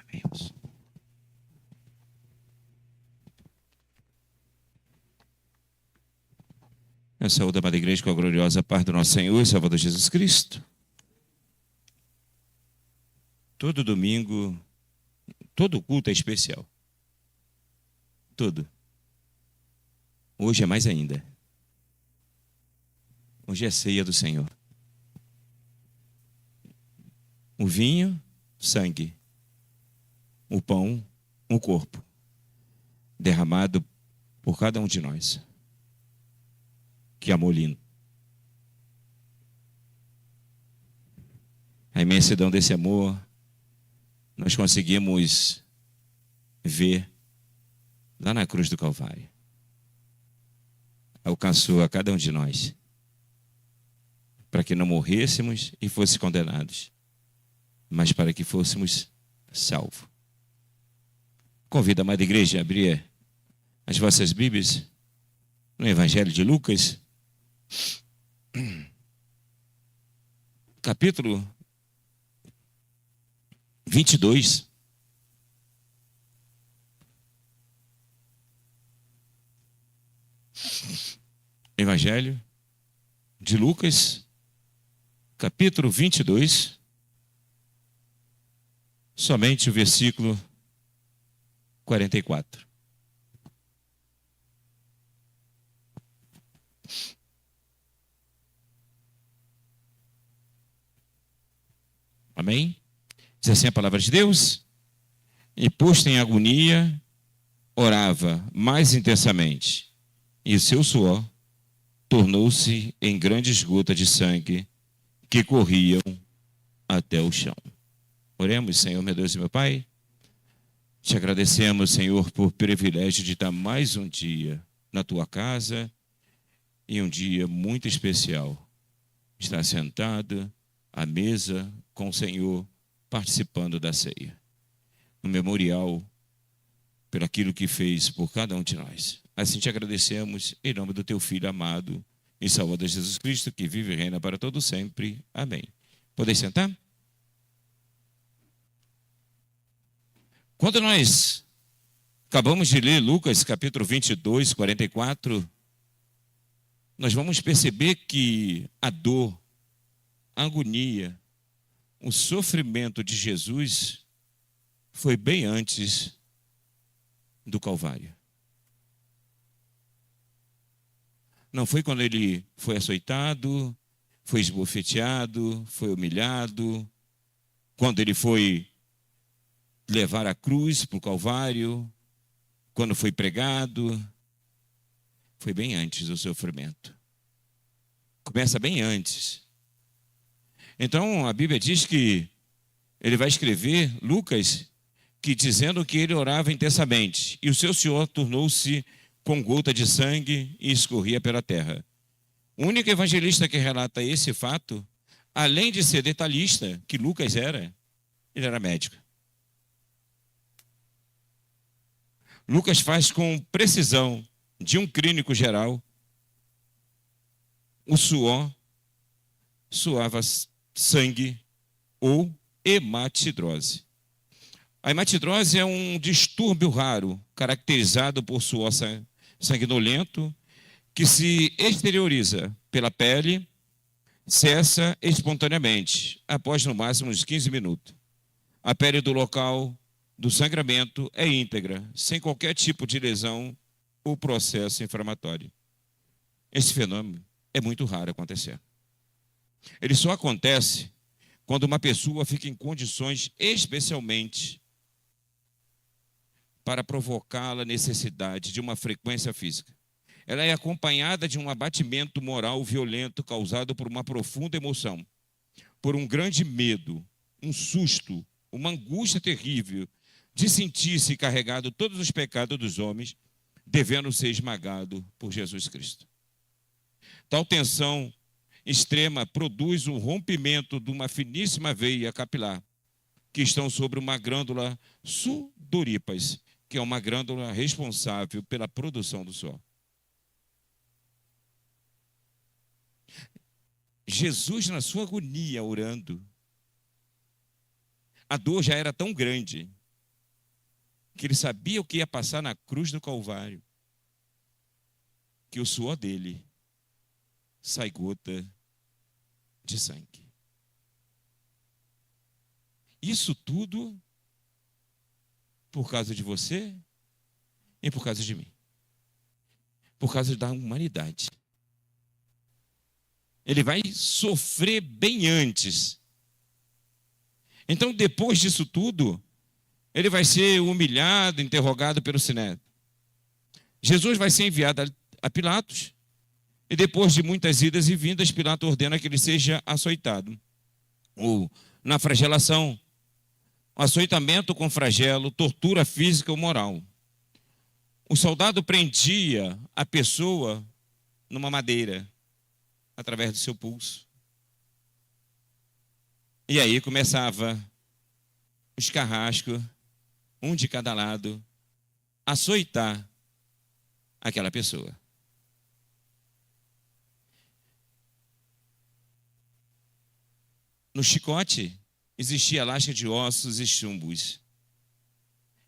Amém. Eu saúdo a amada igreja com a gloriosa paz do nosso Senhor e Salvador Jesus Cristo. Todo domingo, todo culto é especial. Tudo. Hoje é mais ainda. Hoje é ceia do Senhor. O vinho, sangue. O pão, o corpo. Derramado por cada um de nós. Que amor lindo. A imensidão desse amor, nós conseguimos ver lá na cruz do Calvário. Alcançou a cada um de nós, para que não morrêssemos e fôssemos condenados, mas para que fôssemos salvos. Convido a amada igreja a abrir as vossas Bíblias no Evangelho de Lucas, capítulo 22. Evangelho de Lucas, capítulo 22, somente o versículo 44. Amém? Diz assim a palavra de Deus: e posto em agonia, orava mais intensamente, e o seu suor tornou-se em grandes gotas de sangue que corriam até o chão. Oremos, Senhor, meu Deus e meu Pai. Te agradecemos, Senhor, por privilégio de estar mais um dia na tua casa e um dia muito especial. Estar sentado à mesa com o Senhor, participando da ceia. No memorial, por aquilo que fez por cada um de nós. Assim te agradecemos, em nome do teu Filho amado e Salvador Jesus Cristo, que vive e reina para todo sempre. Amém. Podem sentar? Quando nós acabamos de ler Lucas capítulo 22, 44, nós vamos perceber que a dor, a agonia, o sofrimento de Jesus foi bem antes do Calvário. Não foi quando ele foi açoitado, foi esbofeteado, foi humilhado, quando ele foi levar a cruz para o Calvário, quando foi pregado. Foi bem antes do sofrimento. Começa bem antes. Então a Bíblia diz que ele vai escrever, Lucas, que dizendo que ele orava intensamente, e o seu suor tornou-se com gota de sangue e escorria pela terra. O único evangelista que relata esse fato, além de ser detalhista, que Lucas era, ele era médico. Lucas faz com precisão de um clínico geral. O suor suava sangue ou hematidrose. A hematidrose é um distúrbio raro, caracterizado por suor sanguinolento, que se exterioriza pela pele, cessa espontaneamente, após no máximo uns 15 minutos. A pele do local do sangramento é íntegra, sem qualquer tipo de lesão ou processo inflamatório. Esse fenômeno é muito raro acontecer. Ele só acontece quando uma pessoa fica em condições especialmente para provocá-la a necessidade de uma frequência física. Ela é acompanhada de um abatimento moral violento causado por uma profunda emoção, por um grande medo, um susto, uma angústia terrível de sentir-se carregado todos os pecados dos homens, devendo ser esmagado por Jesus Cristo. Tal tensão extrema produz um rompimento de uma finíssima veia capilar, que estão sobre uma glândula sudoríparas, que é uma glândula responsável pela produção do suor. Jesus, na sua agonia, orando, a dor já era tão grande que ele sabia o que ia passar na cruz do Calvário, que o suor dele sai gota de sangue. Isso tudo por causa de você e por causa de mim. Por causa da humanidade. Ele vai sofrer bem antes. Então, depois disso tudo, ele vai ser humilhado, interrogado pelo Sinédrio. Jesus vai ser enviado a Pilatos, e depois de muitas idas e vindas, Pilatos ordena que ele seja açoitado. Ou na flagelação, açoitamento com flagelo, tortura física ou moral. O soldado prendia a pessoa numa madeira, através do seu pulso. E aí começava os carrascos, um de cada lado, a açoitar aquela pessoa. No chicote existia lasca de ossos e chumbos.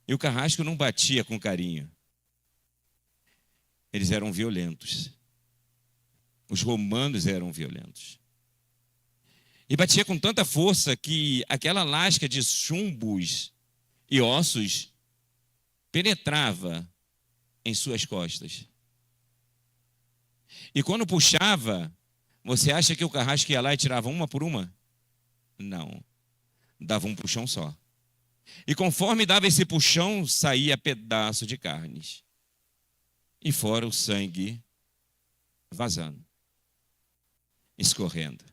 E o carrasco não batia com carinho. Eles eram violentos. Os romanos eram violentos. E batia com tanta força que aquela lasca de chumbos e ossos penetrava em suas costas. E quando puxava, você acha que o carrasco ia lá e tirava uma por uma? Não. Dava um puxão só. E conforme dava esse puxão, saía pedaço de carnes. E fora o sangue vazando, escorrendo.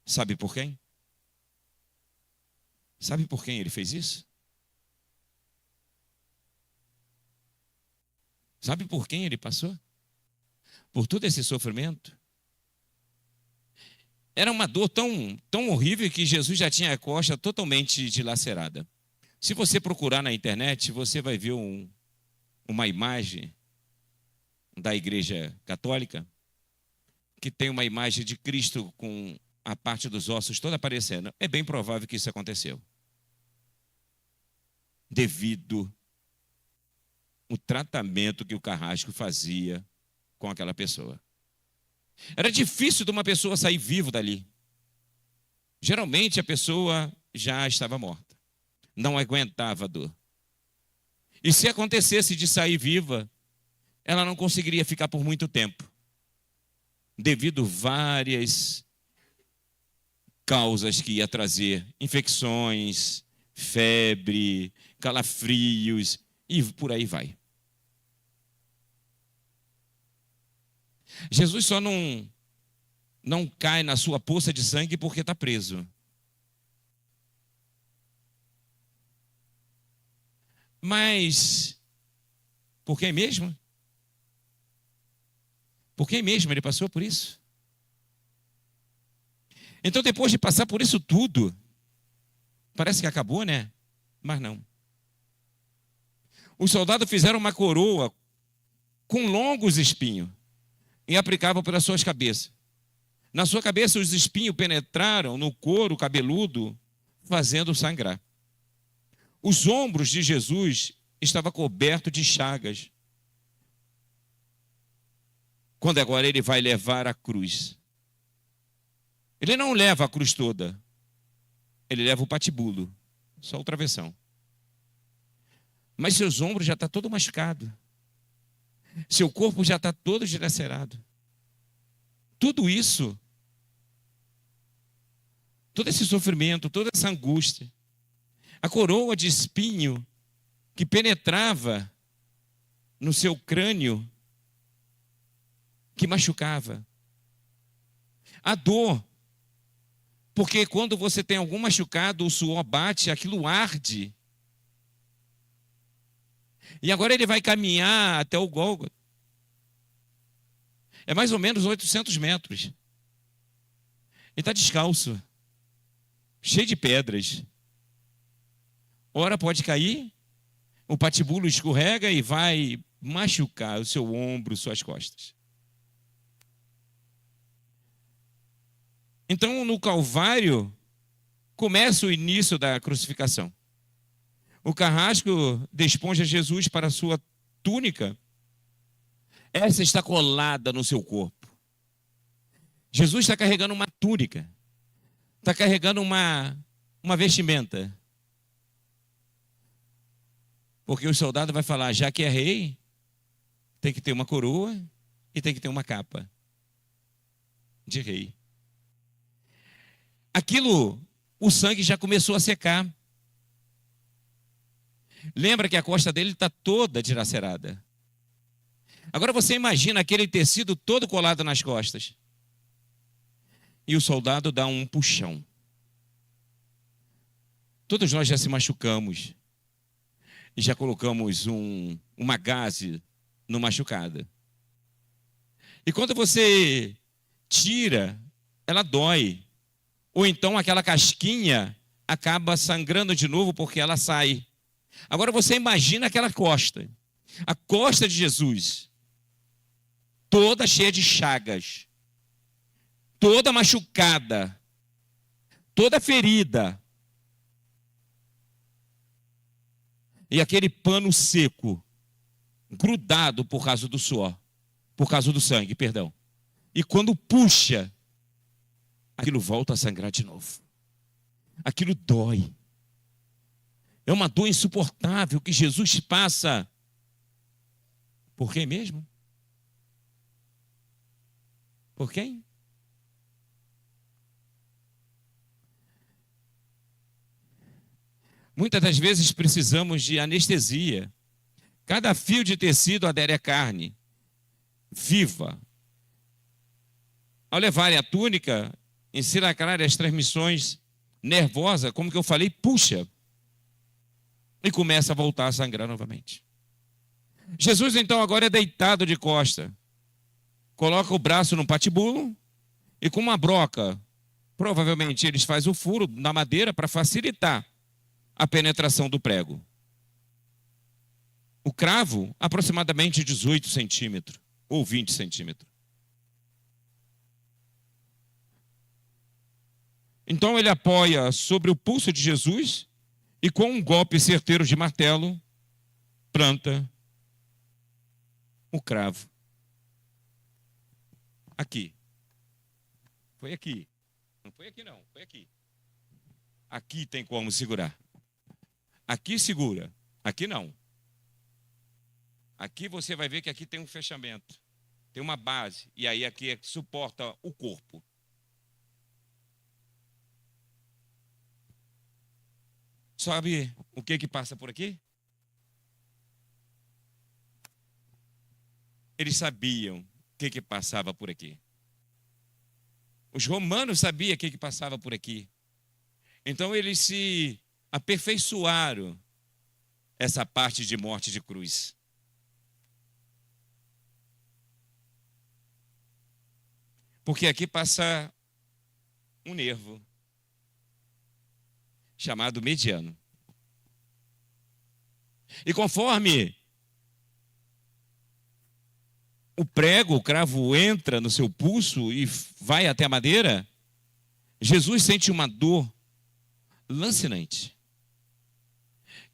Sabe por quem? Sabe por quem ele fez isso? Sabe por quem ele passou? Por todo esse sofrimento? Era uma dor tão horrível que Jesus já tinha a costa totalmente dilacerada. Se você procurar na internet, você vai ver uma imagem da Igreja Católica que tem uma imagem de Cristo com a parte dos ossos toda aparecendo. É bem provável que isso aconteceu. Devido ao tratamento que o carrasco fazia com aquela pessoa. Era difícil de uma pessoa sair vivo dali. Geralmente a pessoa já estava morta. Não aguentava a dor. E se acontecesse de sair viva, ela não conseguiria ficar por muito tempo. Devido a várias causas que ia trazer. Infecções, febre, calafrios e por aí vai. Jesus só não cai na sua poça de sangue porque está preso. Mas, por quem mesmo? Por quem mesmo ele passou por isso? Então, depois de passar por isso tudo, parece que acabou, né? Mas não. Os soldados fizeram uma coroa com longos espinhos e aplicavam pelas suas cabeças. Na sua cabeça, os espinhos penetraram no couro cabeludo, fazendo sangrar. Os ombros de Jesus estavam cobertos de chagas. Quando agora ele vai levar a cruz. Ele não leva a cruz toda. Ele leva o patibulo, só o travessão. Mas seus ombros já estão todo machucado. Seu corpo já está todo dilacerado. Tudo isso, todo esse sofrimento, toda essa angústia, a coroa de espinho que penetrava no seu crânio, que machucava. A dor, porque quando você tem algum machucado, o suor bate, aquilo arde. E agora ele vai caminhar até o Gólgota. É mais ou menos 800 metros. Ele está descalço, cheio de pedras. Ora pode cair, o patibulo escorrega e vai machucar o seu ombro, suas costas. Então, no Calvário, começa o início da crucificação. O carrasco desponja Jesus para a sua túnica. Essa está colada no seu corpo. Jesus está carregando uma túnica. Está carregando uma vestimenta. Porque o soldado vai falar, já que é rei, tem que ter uma coroa e tem que ter uma capa de rei. Aquilo, o sangue já começou a secar. Lembra que a costa dele está toda dilacerada. Agora você imagina aquele tecido todo colado nas costas. E o soldado dá um puxão. Todos nós já se machucamos. E já colocamos uma gaze no machucado. E quando você tira, ela dói. Ou então aquela casquinha acaba sangrando de novo porque ela sai. Agora você imagina aquela costa. A costa de Jesus. Toda cheia de chagas. Toda machucada. Toda ferida. E aquele pano seco, grudado por causa do suor, por causa do sangue, perdão. E quando puxa, aquilo volta a sangrar de novo. Aquilo dói. É uma dor insuportável que Jesus passa. Por quem mesmo? Por quem? Muitas das vezes precisamos de anestesia. Cada fio de tecido adere à carne viva. Ao levarem a túnica, encilacrarem as transmissões nervosas, como que eu falei, puxa. E começa a voltar a sangrar novamente. Jesus então agora é deitado de costa. Coloca o braço num patibulo e com uma broca, provavelmente eles fazem o furo na madeira para facilitar a penetração do prego. O cravo, aproximadamente 18 centímetros ou 20 centímetros. Então ele apoia sobre o pulso de Jesus e com um golpe certeiro de martelo, planta o cravo. Aqui. Foi aqui. Não foi aqui não, foi aqui. Aqui tem como segurar. Aqui segura, aqui não. Aqui você vai ver que aqui tem um fechamento, tem uma base, e aí aqui é que suporta o corpo. Sabe o que passa por aqui? Eles sabiam o que passava por aqui. Os romanos sabiam o que passava por aqui. Então eles se aperfeiçoaram essa parte de morte de cruz. Porque aqui passa um nervo chamado mediano. E conforme o prego, o cravo entra no seu pulso e vai até a madeira, Jesus sente uma dor lancinante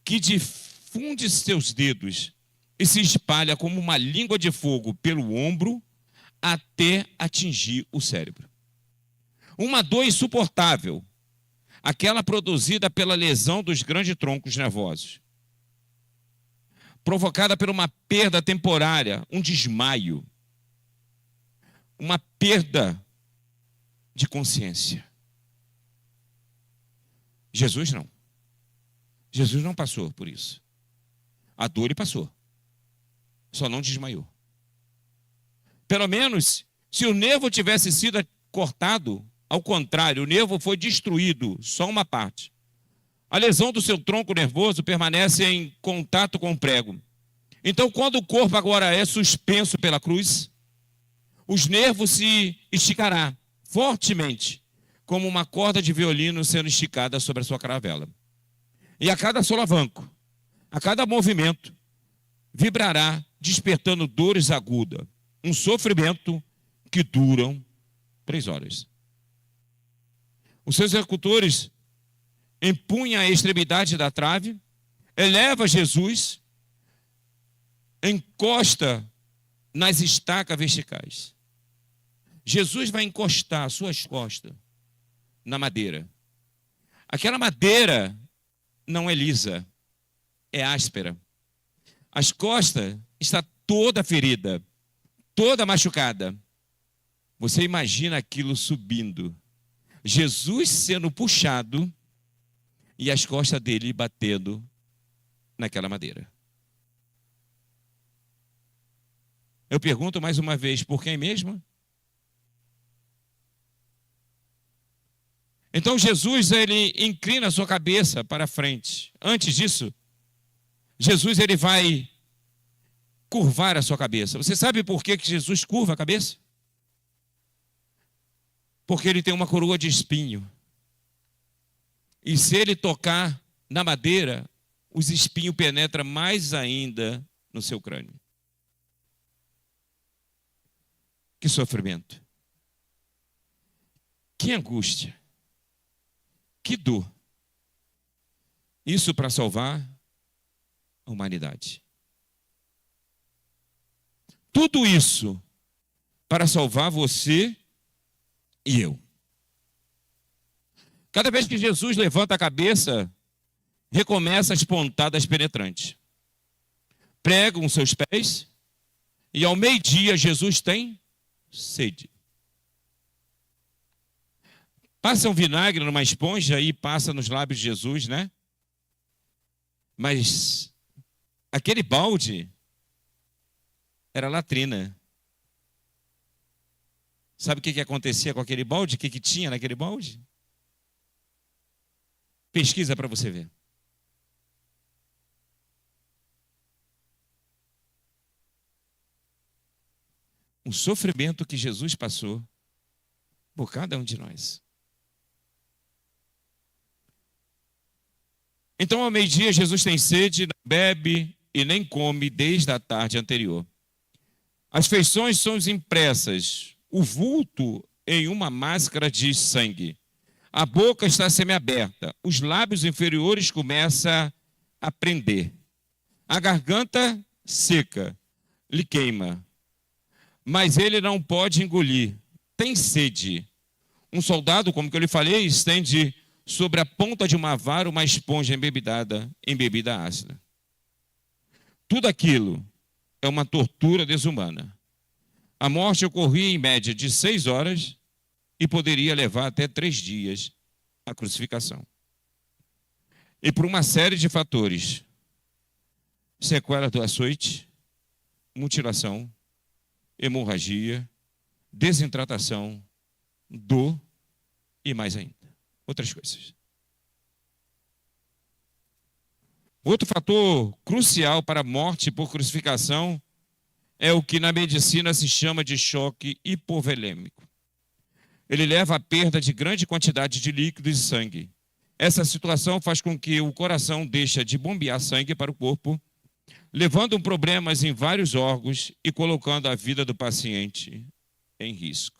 que difunde seus dedos e se espalha como uma língua de fogo pelo ombro até atingir o cérebro. Uma dor insuportável, aquela produzida pela lesão dos grandes troncos nervosos, provocada por uma perda temporária, um desmaio, uma perda de consciência. Jesus não. Jesus não passou por isso. A dor ele passou. Só não desmaiou. Pelo menos, se o nervo tivesse sido cortado, ao contrário, o nervo foi destruído, só uma parte. A lesão do seu tronco nervoso permanece em contato com o prego. Então, quando o corpo agora é suspenso pela cruz, os nervos se esticará fortemente, como uma corda de violino sendo esticada sobre a sua caravela. E a cada solavanco, a cada movimento, vibrará, despertando dores agudas, um sofrimento que duram 3 horas. Os seus executores empunham a extremidade da trave, eleva Jesus, encosta nas estacas verticais. Jesus vai encostar as suas costas na madeira. Aquela madeira não é lisa, é áspera. As costas está toda ferida, toda machucada. Você imagina aquilo subindo. Jesus sendo puxado e as costas dele batendo naquela madeira. Eu pergunto mais uma vez, por quem mesmo? Então Jesus, ele inclina a sua cabeça para frente. Antes disso, Jesus, ele vai curvar a sua cabeça. Você sabe por que Jesus curva a cabeça? Porque ele tem uma coroa de espinho. E se ele tocar na madeira, os espinhos penetram mais ainda no seu crânio. Que sofrimento. Que angústia. Que dor. Isso para salvar a humanidade. Tudo isso para salvar você e eu. Cada vez que Jesus levanta a cabeça, recomeça as pontadas penetrantes. Pregam seus pés e ao meio-dia Jesus tem sede. Passa um vinagre numa esponja e passa nos lábios de Jesus, né? Mas aquele balde era latrina. Sabe o que acontecia com aquele balde? O que tinha naquele balde? Pesquisa para você ver. O sofrimento que Jesus passou por cada um de nós. Então, ao meio-dia, Jesus tem sede, não bebe e nem come desde a tarde anterior. As feições são impressas, o vulto em uma máscara de sangue. A boca está semiaberta, os lábios inferiores começam a prender. A garganta seca, lhe queima. Mas ele não pode engolir. Tem sede. Um soldado, como que eu lhe falei, estende sobre a ponta de uma vara uma esponja embebida em bebida ácida. Tudo aquilo é uma tortura desumana. A morte ocorria em média de 6 horas e poderia levar até 3 dias a crucificação. E por uma série de fatores, sequela do açoite, mutilação, hemorragia, desidratação, dor e mais ainda. Outras coisas. Outro fator crucial para a morte por crucificação é o que na medicina se chama de choque hipovolêmico. Ele leva à perda de grande quantidade de líquidos e sangue. Essa situação faz com que o coração deixe de bombear sangue para o corpo, levando problemas em vários órgãos e colocando a vida do paciente em risco.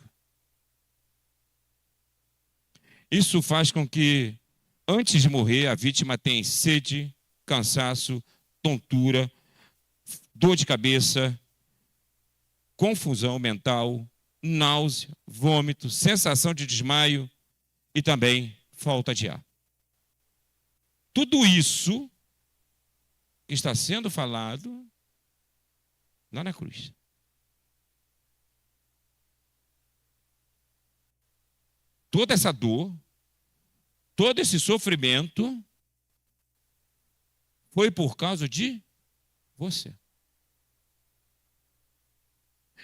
Isso faz com que, antes de morrer, a vítima tenha sede, cansaço, tontura, dor de cabeça, confusão mental, náusea, vômito, sensação de desmaio e também falta de ar. Tudo isso está sendo falado lá na cruz. Toda essa dor, todo esse sofrimento foi por causa de você.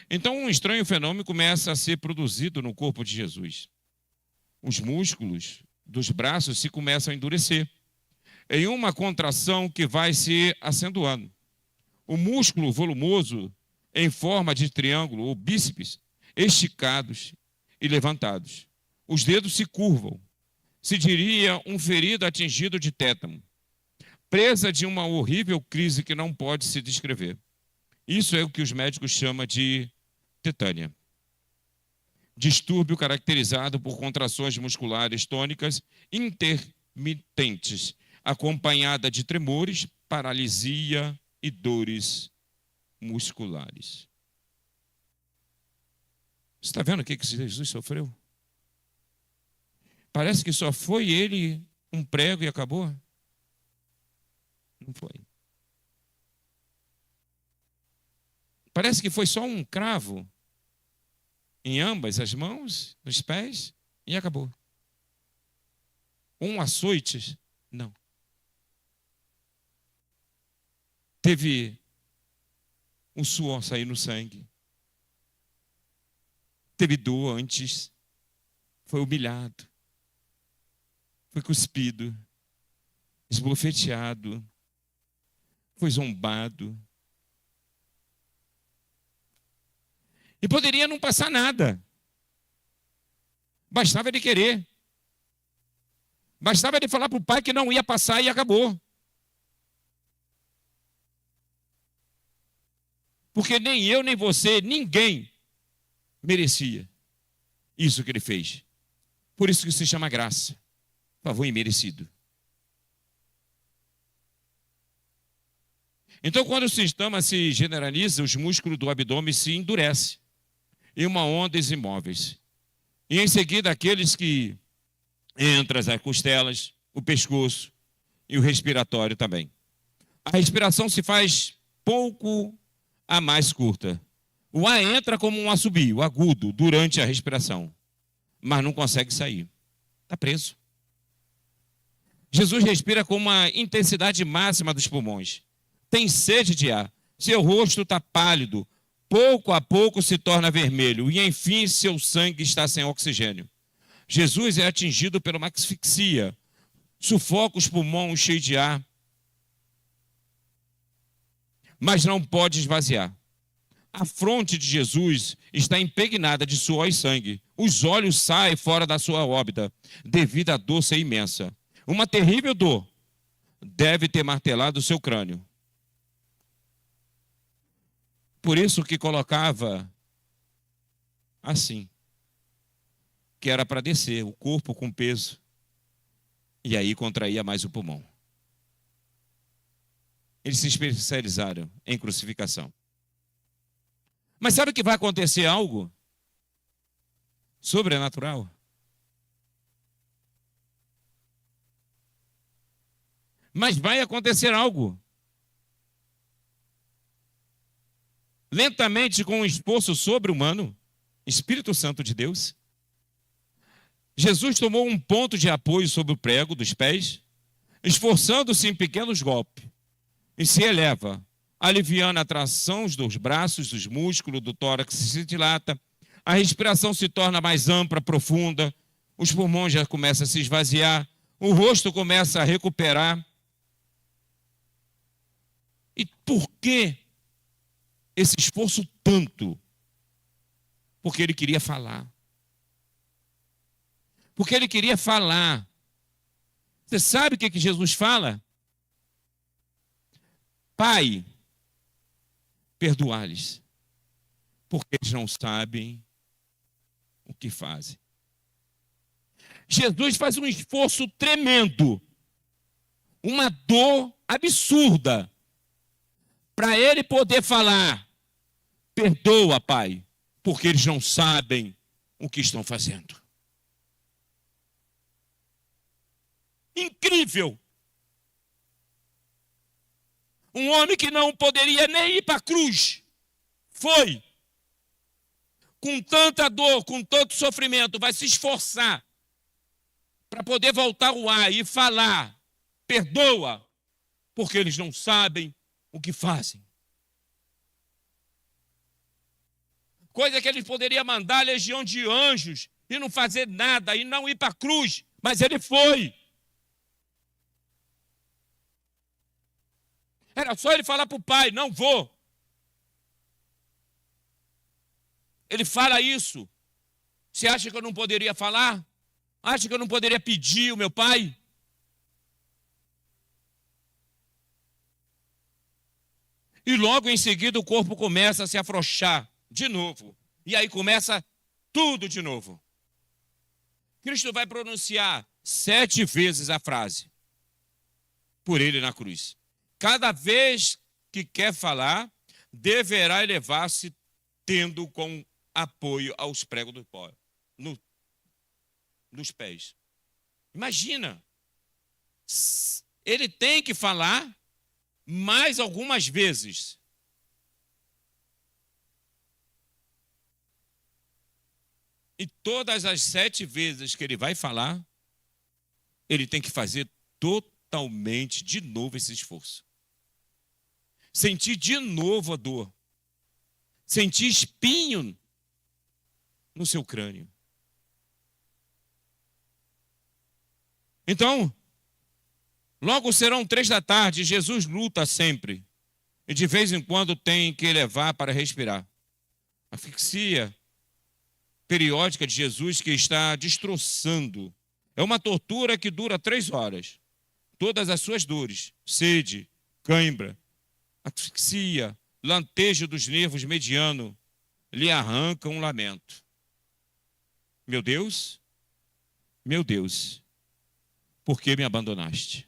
Então, um estranho fenômeno começa a ser produzido no corpo de Jesus. Os músculos dos braços se começam a endurecer, em uma contração que vai se acentuando. O músculo volumoso, em forma de triângulo ou bíceps, esticados e levantados. Os dedos se curvam. Se diria um ferido atingido de tétano, presa de uma horrível crise que não pode se descrever. Isso é o que os médicos chamam de tetânia. Distúrbio caracterizado por contrações musculares tônicas intermitentes, acompanhada de tremores, paralisia e dores musculares. Você está vendo o que Jesus sofreu? Parece que só foi ele um prego e acabou. Não foi. Parece que foi só um cravo em ambas as mãos, nos pés, e acabou. Um açoite, não. Teve um suor sair no sangue. Teve dor antes. Foi humilhado. Foi cuspido. Esbofeteado. Foi zombado. E poderia não passar nada. Bastava ele querer. Bastava ele falar para o pai que não ia passar e acabou. Porque nem eu, nem você, ninguém merecia isso que ele fez. Por isso que se chama graça. Favor imerecido. Então, quando o sintoma se generaliza, os músculos do abdômen se endurecem em uma ondas imóveis. E em seguida, aqueles que entram as costelas, o pescoço e o respiratório também. A respiração se faz pouco a mais curta. O ar entra como um assobio agudo durante a respiração, mas não consegue sair. Está preso. Jesus respira com uma intensidade máxima dos pulmões. Tem sede de ar. Seu rosto está pálido. Pouco a pouco se torna vermelho. E, enfim, seu sangue está sem oxigênio. Jesus é atingido por uma asfixia. Sufoca os pulmões cheios de ar. Mas não pode esvaziar. A fronte de Jesus está impregnada de suor e sangue. Os olhos saem fora da sua órbita, devido à dor ser imensa. Uma terrível dor deve ter martelado o seu crânio. Por isso que colocava assim, que era para descer o corpo com peso, e aí contraía mais o pulmão. Eles se especializaram em crucificação. Mas sabe que vai acontecer algo sobrenatural? Mas vai acontecer algo. Lentamente, com um esforço sobre-humano, Espírito Santo de Deus, Jesus tomou um ponto de apoio sobre o prego dos pés, esforçando-se em pequenos golpes, e se eleva, aliviando a tração dos braços, dos músculos, do tórax se dilata, a respiração se torna mais ampla, profunda, os pulmões já começam a se esvaziar, o rosto começa a recuperar. E por que esse esforço tanto? Porque ele queria falar. Porque ele queria falar. Você sabe o que Jesus fala? Pai, perdoa-lhes, porque eles não sabem o que fazem. Jesus faz um esforço tremendo, uma dor absurda, para ele poder falar: perdoa, Pai, porque eles não sabem o que estão fazendo. Incrível! Um homem que não poderia nem ir para a cruz, foi, com tanta dor, com tanto sofrimento, vai se esforçar para poder voltar ao ar e falar: perdoa, porque eles não sabem o que fazem. Coisa que ele poderia mandar a legião de anjos e não fazer nada, e não ir para a cruz, mas ele foi. Era só ele falar para o pai: não vou. Ele fala isso. Você acha que eu não poderia falar? Acha que eu não poderia pedir o meu pai? E logo em seguida o corpo começa a se afrouxar de novo. E aí começa tudo de novo. Cristo vai pronunciar 7 vezes a frase: por ele na cruz. cada vez que quer falar, deverá elevar-se tendo com apoio aos pregos do pó, nos pés. Imagina, ele tem que falar mais algumas vezes. E todas as 7 vezes que ele vai falar, ele tem que fazer totalmente de novo esse esforço. Sentir de novo a dor. Sentir espinho no seu crânio. Então, logo serão 3 da tarde, Jesus luta sempre. E de vez em quando tem que levar para respirar. A asfixia periódica de Jesus que está destroçando. É uma tortura que dura 3 horas. Todas as suas dores, sede, cãibra, asfixia, lantejo dos nervos mediano, lhe arranca um lamento. Meu Deus, por que me abandonaste?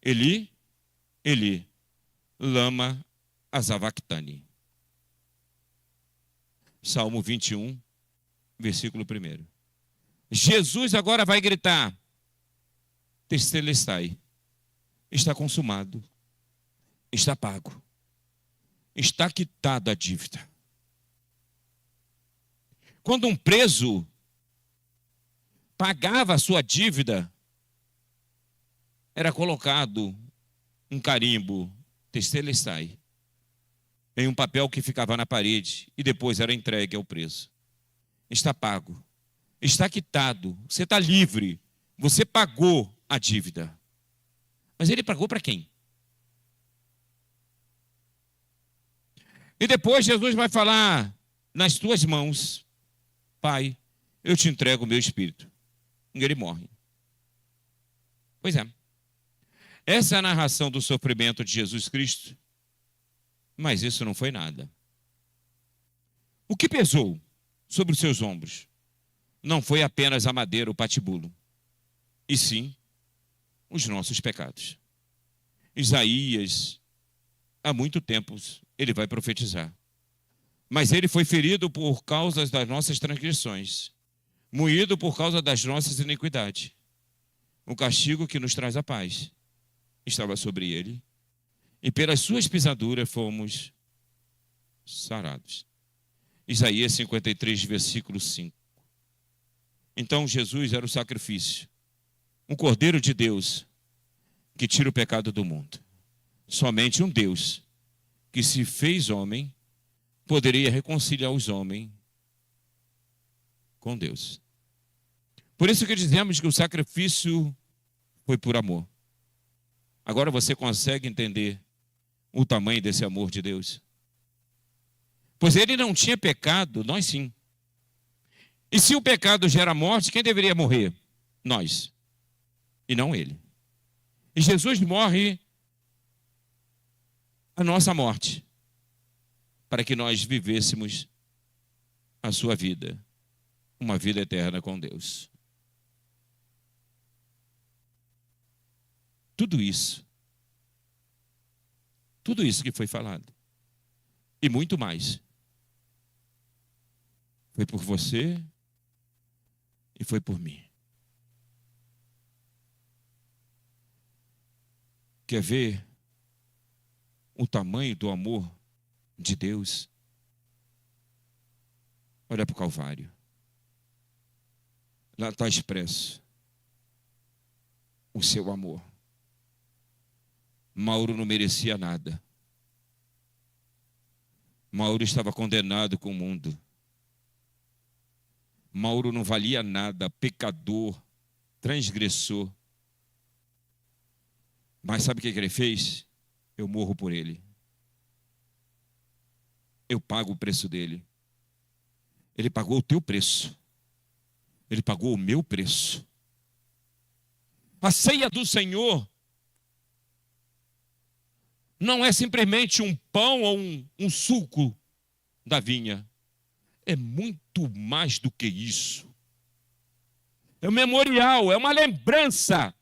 Eli, Eli, lama azavactani. Salmo 21, versículo 1. Jesus agora vai gritar: Tetelestai, está consumado, está pago, está quitada a dívida. Quando um preso pagava a sua dívida, era colocado um carimbo, Tetelestai, em um papel que ficava na parede e depois era entregue ao preso. Está pago, está quitado, você está livre, você pagou a dívida. Mas ele pagou para quem? E depois Jesus vai falar: nas tuas mãos, Pai, eu te entrego o meu espírito. E ele morre. Pois é. Essa é a narração do sofrimento de Jesus Cristo. Mas isso não foi nada. O que pesou sobre os seus ombros não foi apenas a madeira, o patibulo, e sim os nossos pecados. Isaías, há muito tempo, ele vai profetizar. Mas ele foi ferido por causa das nossas transgressões, moído por causa das nossas iniquidades. O castigo que nos traz a paz estava sobre ele, e pelas suas pisaduras fomos sarados. Isaías 53, versículo 5. Então Jesus era o sacrifício, um Cordeiro de Deus que tira o pecado do mundo. Somente um Deus que se fez homem poderia reconciliar os homens com Deus. Por isso que dizemos que o sacrifício foi por amor. Agora você consegue entender o tamanho desse amor de Deus? Pois ele não tinha pecado, nós sim. E se o pecado gera morte, quem deveria morrer? Nós. E não ele. E Jesus morre a nossa morte, para que nós vivêssemos a sua vida, uma vida eterna com Deus. Tudo isso que foi falado, e muito mais, foi por você e foi por mim. Quer ver o tamanho do amor de Deus? Olha para o Calvário. Lá está expresso o seu amor. Mauro não merecia nada. Mauro estava condenado com o mundo. Mauro não valia nada, pecador, transgressor. Mas sabe o que ele fez? Eu morro por ele. Eu pago o preço dele. Ele pagou o teu preço. Ele pagou o meu preço. A ceia do Senhor não é simplesmente um pão ou um suco da vinha. É muito mais do que isso. É um memorial, é uma lembrança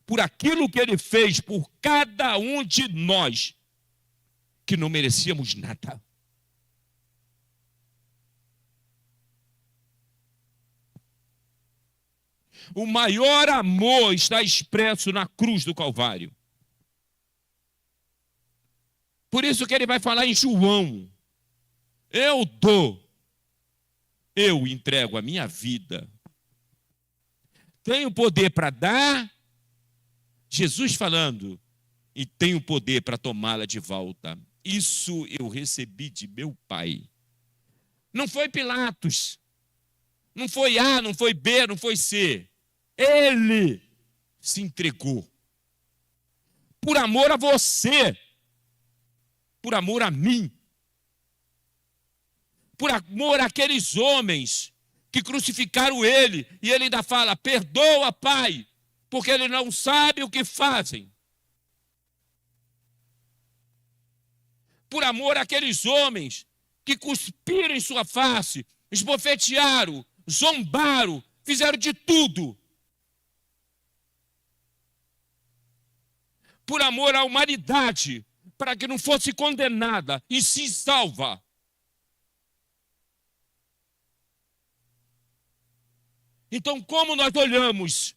por aquilo que ele fez por cada um de nós, que não merecíamos nada. O maior amor está expresso na cruz do Calvário. Por isso que ele vai falar em João: eu entrego a minha vida. Tenho poder para dar, Jesus falando, e tenho poder para tomá-la de volta. Isso eu recebi de meu Pai. Não foi Pilatos, não foi A, não foi B, não foi C. Ele se entregou. Por amor a você, por amor a mim, por amor àqueles homens que crucificaram ele, e ele ainda fala: perdoa, Pai, porque eles não sabem o que fazem. Por amor àqueles homens que cuspiram em sua face, esbofetearam, zombaram, fizeram de tudo. Por amor à humanidade, para que não fosse condenada e se salva. Então, como nós olhamos,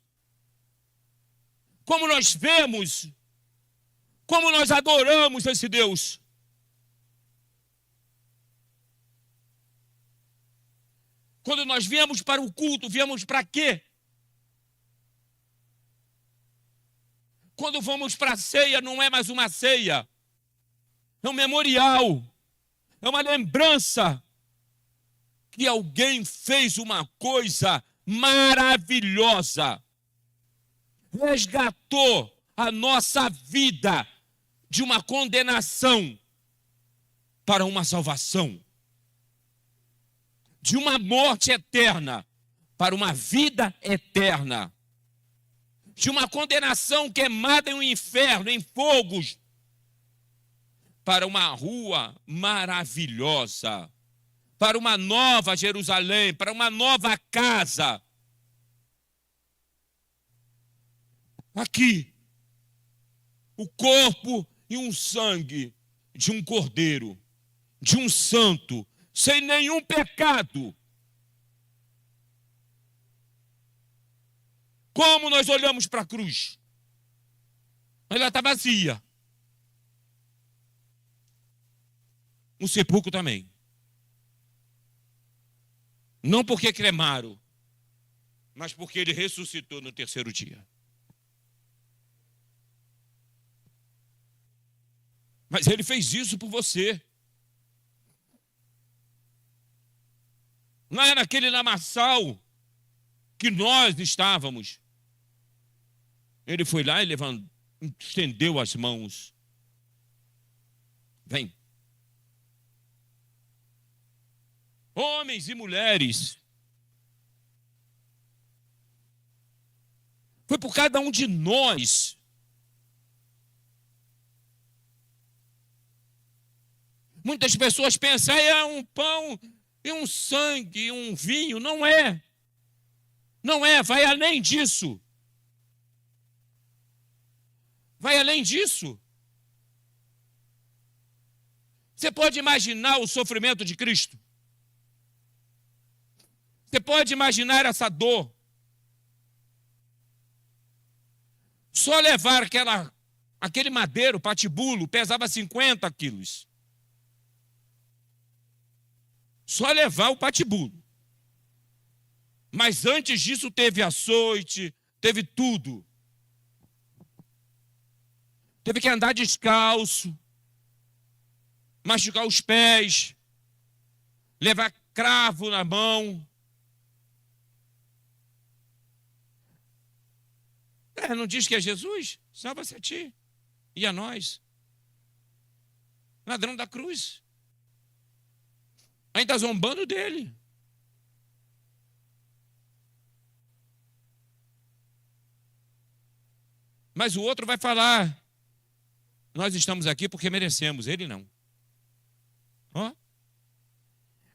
como nós vemos, como nós adoramos esse Deus? Quando nós viemos para o culto, viemos para quê? Quando vamos para a ceia, não é mais uma ceia, é um memorial, é uma lembrança que alguém fez uma coisa maravilhosa, resgatou a nossa vida de uma condenação para uma salvação, de uma morte eterna para uma vida eterna, de uma condenação queimada em um inferno, em fogos, para uma rua maravilhosa, para uma nova Jerusalém, para uma nova casa. Aqui, o corpo e um sangue de um cordeiro, de um santo, sem nenhum pecado. Como nós olhamos para a cruz? Ela está vazia. O sepulcro também. Não porque cremaram, mas porque ele ressuscitou no terceiro dia. Mas ele fez isso por você. Lá naquele lamaçal que nós estávamos, ele foi lá e estendeu as mãos. Vem. Homens e mulheres. Foi por cada um de nós. Muitas pessoas pensam: é um pão e um sangue e um vinho. Não é. Não é, vai além disso. Vai além disso. Você pode imaginar o sofrimento de Cristo? Você pode imaginar essa dor? Só levar aquele madeiro, patibulo, pesava 50 quilos. Só levar o patibulo. Mas antes disso teve açoite, teve tudo. Teve que andar descalço, machucar os pés, levar cravo na mão. Não diz que é Jesus? Salva-se a ti e a nós. Ladrão da cruz. Ainda zombando dele. Mas o outro vai falar: nós estamos aqui porque merecemos, ele não. Ó,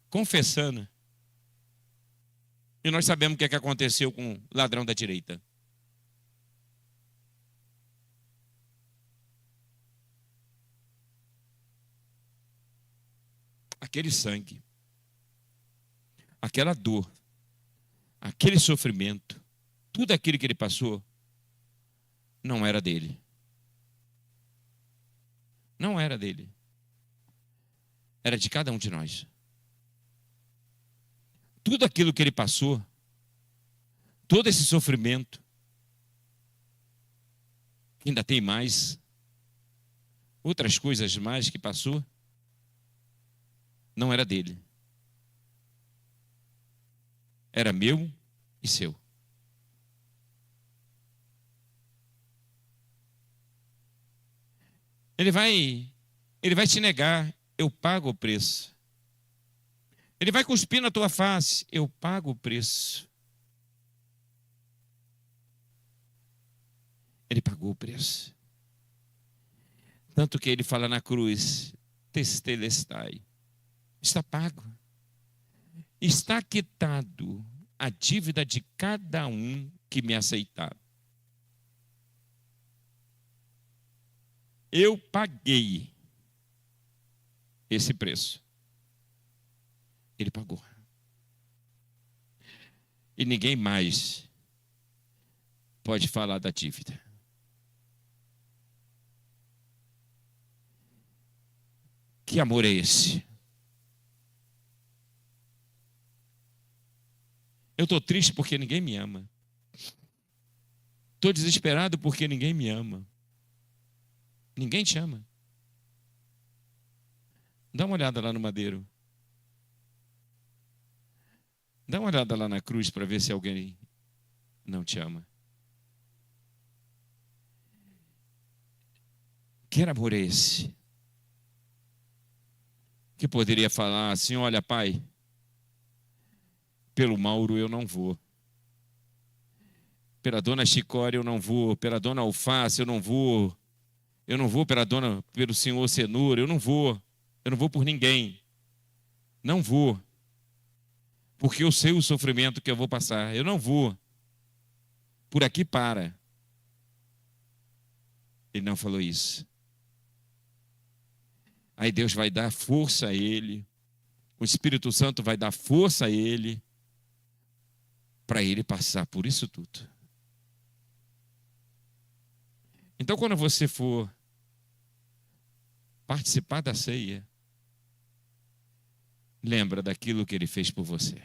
confessando. E nós sabemos o que aconteceu com o ladrão da direita. aquele sangue, aquela dor, aquele sofrimento, tudo aquilo que ele passou, não era dele. Não era dele. Era de cada um de nós. Tudo aquilo que ele passou, todo esse sofrimento, ainda tem mais, outras coisas mais que passou, não era dele. Era meu e seu. Ele vai te negar, eu pago o preço. Ele vai cuspir na tua face, eu pago o preço. Ele pagou o preço. Tanto que ele fala na cruz, testelestai, está pago. Está quitado a dívida de cada um que me aceitar. Eu paguei esse preço. Ele pagou. E ninguém mais pode falar da dívida. Que amor é esse? Eu estou triste porque ninguém me ama. Estou desesperado porque ninguém me ama. Ninguém te ama. Dá uma olhada lá no madeiro. Dá uma olhada lá na cruz para ver se alguém não te ama. Que amor é esse? Que poderia falar assim, olha, pai, pelo Mauro eu não vou. Pela dona Chicória eu não vou. Pela dona Alface eu não vou. Eu não vou pelo senhor Cenoura, eu não vou. Eu não vou por ninguém. Não vou. Porque eu sei o sofrimento que eu vou passar. Eu não vou. Por aqui para. Ele não falou isso. Aí Deus vai dar força a ele. O Espírito Santo vai dar força a ele. Para ele passar por isso tudo. Então, quando você for participar da ceia, lembra daquilo que ele fez por você.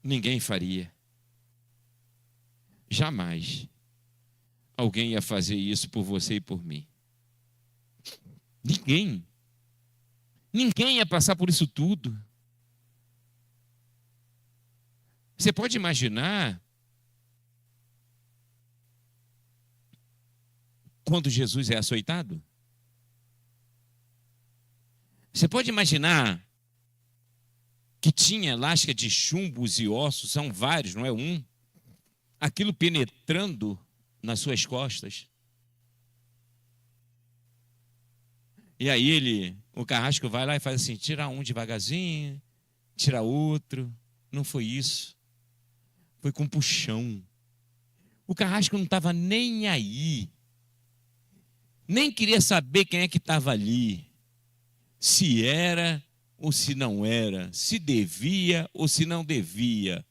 Ninguém faria. Jamais alguém ia fazer isso por você e por mim. Ninguém. Ninguém ia passar por isso tudo. Você pode imaginar quando Jesus é açoitado? Você pode imaginar que tinha lasca de chumbos e ossos, são vários, não é um, aquilo penetrando nas suas costas. E aí o carrasco vai lá e faz assim, tira um devagarzinho, tira outro. Não foi isso. Foi com puxão. O carrasco não estava nem aí. Nem queria saber quem é que estava ali. Se era ou se não era. Se devia ou se não devia.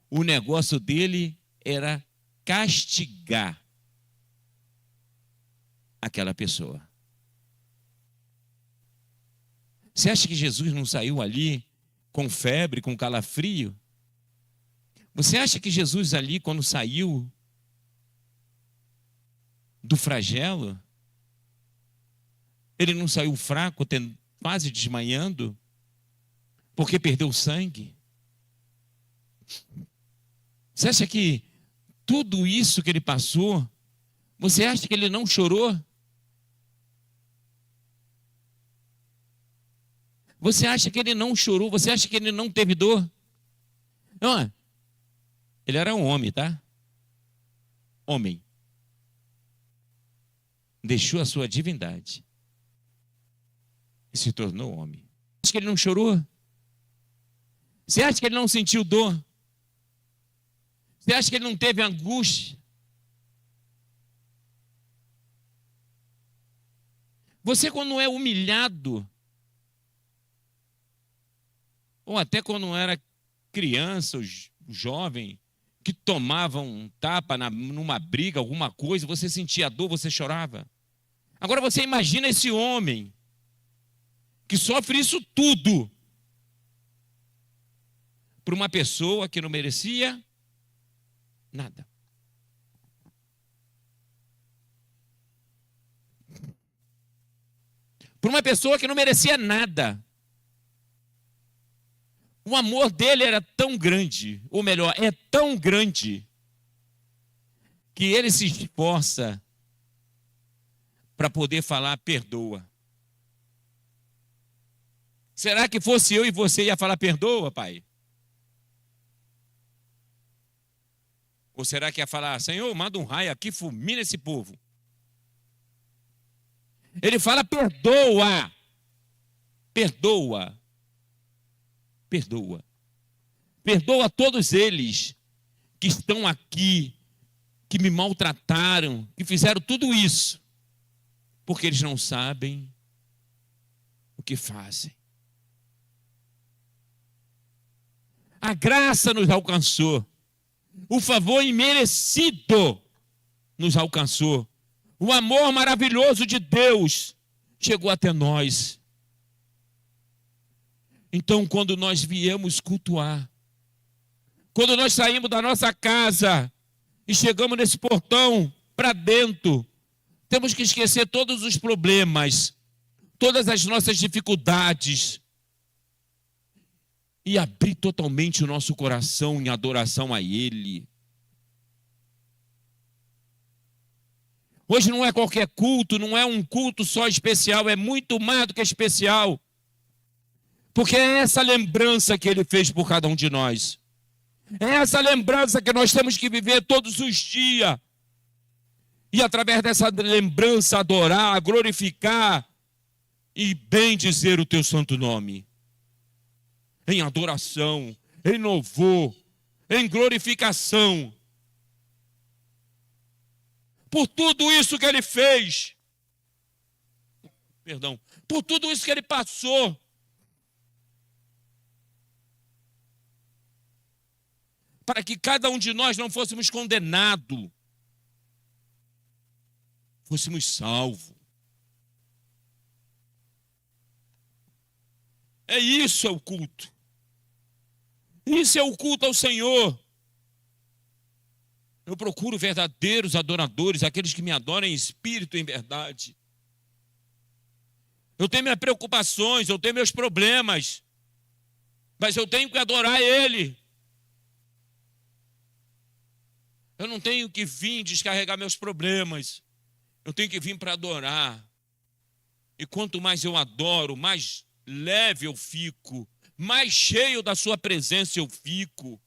O negócio dele era castigar aquela pessoa. Você acha que Jesus não saiu ali com febre, com calafrio? Você acha que Jesus ali, quando saiu do flagelo, ele não saiu fraco, quase desmaiando, porque perdeu sangue? Você acha que tudo isso que ele passou, você acha que ele não chorou? Você acha que ele não chorou? Você acha que ele não teve dor? Não, ele era um homem, tá? Homem. Deixou a sua divindade e se tornou homem. Você acha que ele não chorou? Você acha que ele não sentiu dor? Você acha que ele não teve angústia? Você, quando é humilhado, ou até quando era criança, jovem, que tomava um tapa numa briga, alguma coisa, você sentia dor, você chorava. Agora você imagina esse homem que sofre isso tudo por uma pessoa que não merecia nada. Por uma pessoa que não merecia nada. O amor dele era tão grande, ou melhor, é tão grande, que ele se esforça para poder falar perdoa. Será que fosse eu e você ia falar perdoa, pai? Ou será que ia falar, Senhor, manda um raio aqui, fulmina esse povo? Ele fala perdoa, perdoa, perdoa. Perdoa todos eles que estão aqui, que me maltrataram, que fizeram tudo isso, porque eles não sabem o que fazem. A graça nos alcançou, o favor imerecido nos alcançou, o amor maravilhoso de Deus chegou até nós. Então, quando nós viemos cultuar, quando nós saímos da nossa casa e chegamos nesse portão para dentro, temos que esquecer todos os problemas, todas as nossas dificuldades e abrir totalmente o nosso coração em adoração a Ele. Hoje não é qualquer culto, não é um culto só especial, é muito mais do que especial. Porque é essa lembrança que Ele fez por cada um de nós. É essa lembrança que nós temos que viver todos os dias. E através dessa lembrança adorar, glorificar e bem dizer o Teu santo nome. Em adoração, em louvor, em glorificação. Por tudo isso que Ele fez. Perdão. Por tudo isso que Ele passou. Para que cada um de nós não fôssemos condenados. Fôssemos salvos. É isso é o culto. Isso é o culto ao Senhor. Eu procuro verdadeiros adoradores, aqueles que me adoram em espírito e em verdade. Eu tenho minhas preocupações, eu tenho meus problemas, mas eu tenho que adorar Ele. Eu não tenho que vir descarregar meus problemas. Eu tenho que vir para adorar. E quanto mais eu adoro, mais leve eu fico, mais cheio da sua presença eu fico.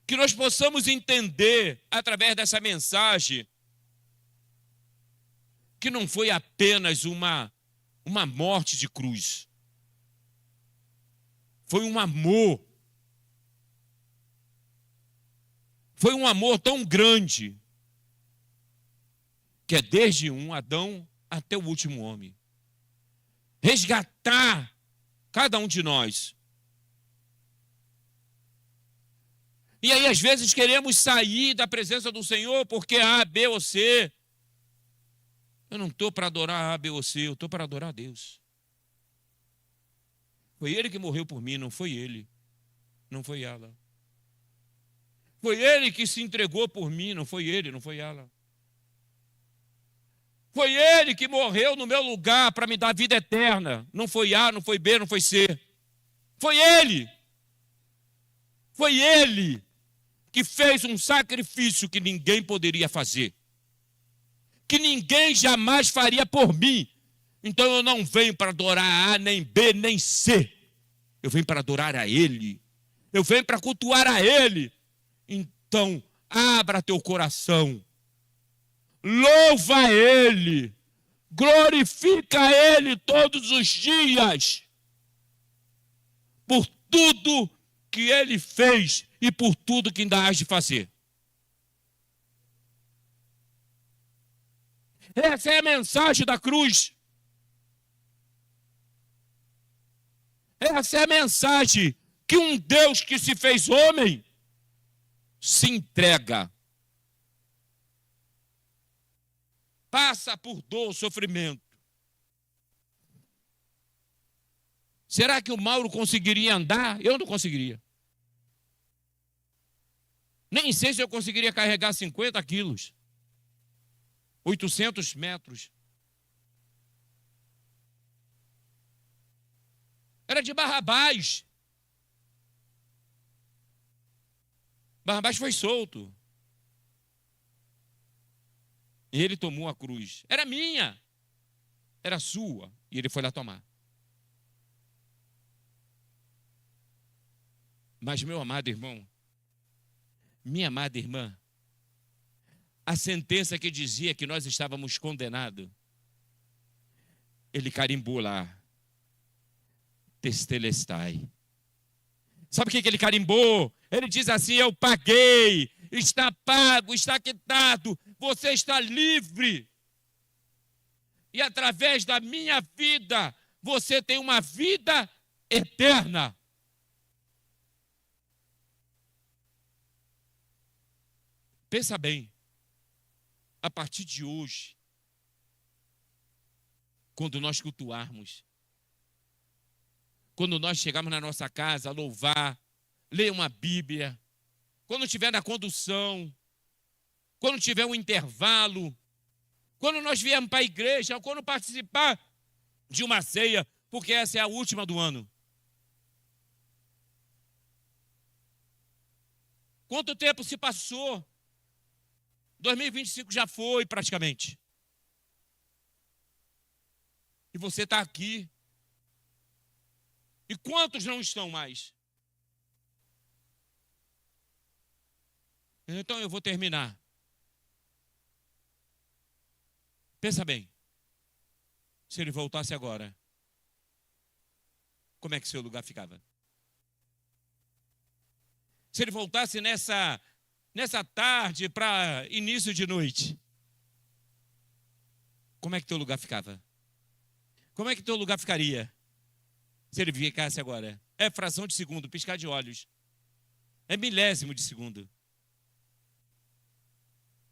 Que nós possamos entender, através dessa mensagem, que não foi apenas uma morte de cruz. Foi um amor. Foi um amor tão grande, que é desde um Adão até o último homem. Resgatar cada um de nós. E aí, às vezes, queremos sair da presença do Senhor porque A, B ou C. Eu não estou para adorar A, B ou C, eu estou para adorar a Deus. Foi Ele que morreu por mim, não foi Ele. Não foi ela. Foi Ele que se entregou por mim, não foi Ele, não foi ela. Foi Ele que morreu no meu lugar para me dar vida eterna. Não foi A, não foi B, não foi C. Foi Ele. Foi Ele que fez um sacrifício que ninguém poderia fazer. Que ninguém jamais faria por mim. Então eu não venho para adorar A, nem B, nem C. Eu venho para adorar a Ele. Eu venho para cultuar a Ele. Então, abra teu coração. Louva a Ele. Glorifica a Ele todos os dias. Por tudo que Ele fez e por tudo que ainda há de fazer. Essa é a mensagem da cruz. Essa é a mensagem que um Deus que se fez homem se entrega. Passa por dor, sofrimento. Será que o Mauro conseguiria andar? Eu não conseguiria. Nem sei se eu conseguiria carregar 50 quilos. 800 metros. Era de Barrabás. Barrabás foi solto. E ele tomou a cruz. Era minha. Era sua. E ele foi lá tomar. Mas, meu amado irmão, minha amada irmã, a sentença que dizia que nós estávamos condenados, ele carimbou lá. Testelestai. Sabe o que ele carimbou? Ele diz assim: eu paguei, está pago, está quitado, você está livre. E através da minha vida, você tem uma vida eterna. Pensa bem, a partir de hoje, quando nós cultuarmos, quando nós chegarmos na nossa casa, louvar, ler uma Bíblia, quando estiver na condução, quando tiver um intervalo, quando nós viermos para a igreja, quando participar de uma ceia, porque essa é a última do ano. Quanto tempo se passou? 2025 já foi praticamente. E você está aqui. E quantos não estão mais? Então eu vou terminar. Pensa bem. Se ele voltasse agora, como é que seu lugar ficava? Se ele voltasse nessa tarde para início de noite, como é que teu lugar ficava? Como é que teu lugar ficaria? Se ele ficasse agora? É fração de segundo, piscar de olhos. É milésimo de segundo.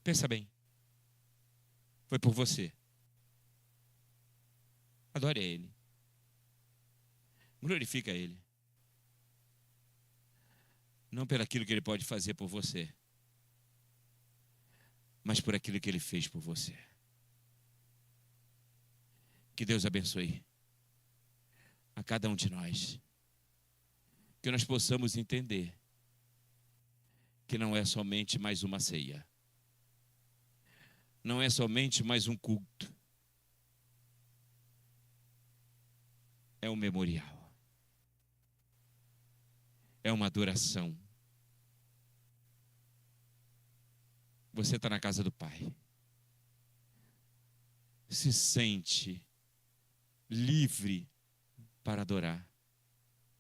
Pensa bem. Foi por você. Adore a Ele. Glorifica a Ele. Não por aquilo que Ele pode fazer por você, mas por aquilo que Ele fez por você. Que Deus abençoe a cada um de nós. Que nós possamos entender que não é somente mais uma ceia. Não é somente mais um culto. É um memorial. É uma adoração. Você está na casa do Pai. Se sente livre para adorar.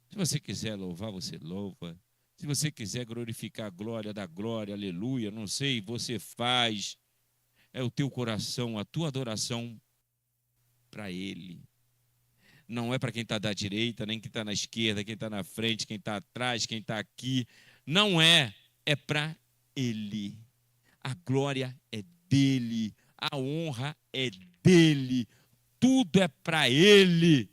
Se você quiser louvar, você louva. Se você quiser glorificar a glória da glória, aleluia, não sei, você faz. É o teu coração, a tua adoração para Ele. Não é para quem está da direita, nem quem está na esquerda, quem está na frente, quem está atrás, quem está aqui. Não é, é para Ele. A glória é dele, a honra é dele, tudo é para Ele.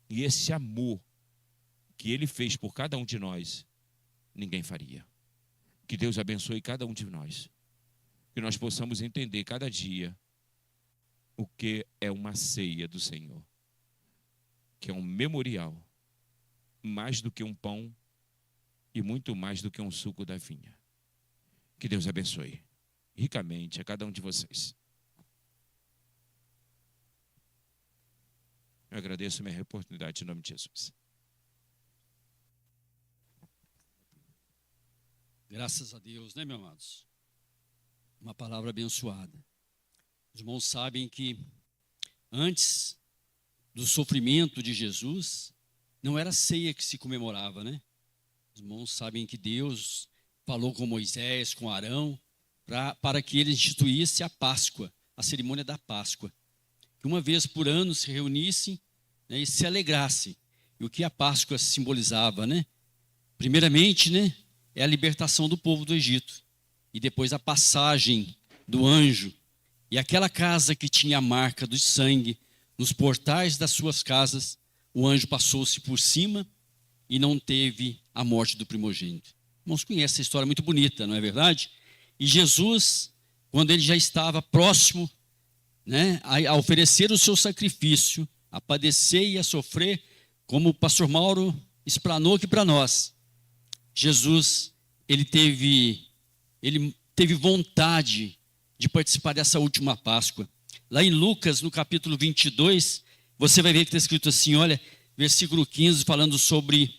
E esse amor que Ele fez por cada um de nós, ninguém faria. Que Deus abençoe cada um de nós. Que nós possamos entender cada dia o que é uma ceia do Senhor. Que é um memorial, mais do que um pão e muito mais do que um suco da vinha. Que Deus abençoe ricamente a cada um de vocês. Eu agradeço a minha oportunidade em nome de Jesus. Graças a Deus, né, meus amados? Uma palavra abençoada. Os irmãos sabem que antes do sofrimento de Jesus, não era ceia que se comemorava, né? Os irmãos sabem que Deus falou com Moisés, com Arão, para que ele instituísse a Páscoa, a cerimônia da Páscoa. Que uma vez por ano se reunissem, né, e se alegrassem. E o que a Páscoa simbolizava, né? Primeiramente, né, é a libertação do povo do Egito. E depois a passagem do anjo. E aquela casa que tinha a marca do sangue, nos portais das suas casas, o anjo passou-se por cima e não teve a morte do primogênito. Irmãos, conhecem essa história muito bonita, não é verdade? E Jesus, quando ele já estava próximo, né, a oferecer o seu sacrifício, a padecer e a sofrer, como o pastor Mauro explanou aqui para nós, Jesus, ele teve vontade de participar dessa última Páscoa. Lá em Lucas, no capítulo 22, você vai ver que está escrito assim, olha, versículo 15, falando sobre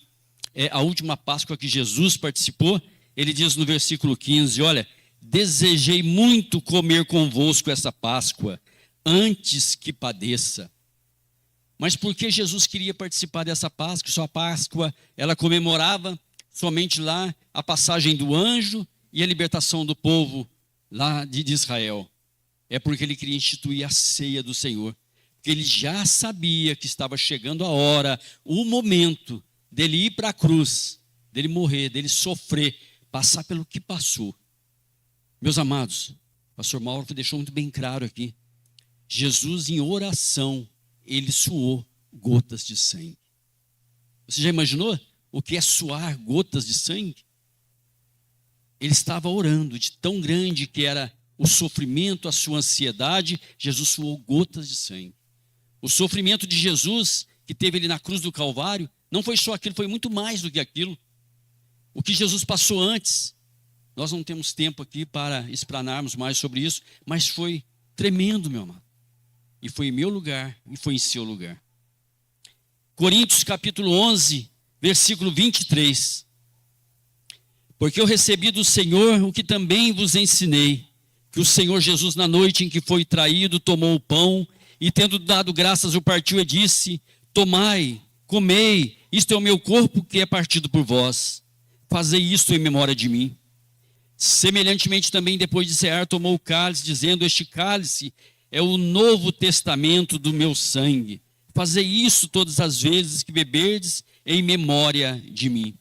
a última Páscoa que Jesus participou. Ele diz no versículo 15, olha, desejei muito comer convosco essa Páscoa, antes que padeça. Mas por que Jesus queria participar dessa Páscoa? Sua Páscoa, ela comemorava somente lá a passagem do anjo e a libertação do povo lá de Israel. É porque ele queria instituir a ceia do Senhor. Porque ele já sabia que estava chegando a hora, o momento dele ir para a cruz, dele morrer, dele sofrer, passar pelo que passou. Meus amados, o pastor Mauro deixou muito bem claro aqui. Jesus, em oração, ele suou gotas de sangue. Você já imaginou o que é suar gotas de sangue? Ele estava orando, de tão grande que era o sofrimento, a sua ansiedade, Jesus suou gotas de sangue. O sofrimento de Jesus, que teve ali na cruz do Calvário, não foi só aquilo, foi muito mais do que aquilo. O que Jesus passou antes, nós não temos tempo aqui para explanarmos mais sobre isso, mas foi tremendo, meu amado. E foi em meu lugar, e foi em seu lugar. Coríntios capítulo 11, versículo 23. Porque eu recebi do Senhor o que também vos ensinei, que o Senhor Jesus, na noite em que foi traído, tomou o pão, e tendo dado graças, o partiu e disse, tomai, comei, isto é o meu corpo que é partido por vós. Fazei isto em memória de mim. Semelhantemente também, depois de cear, tomou o cálice, dizendo, este cálice é o novo testamento do meu sangue. Fazei isso todas as vezes que beberdes em memória de mim.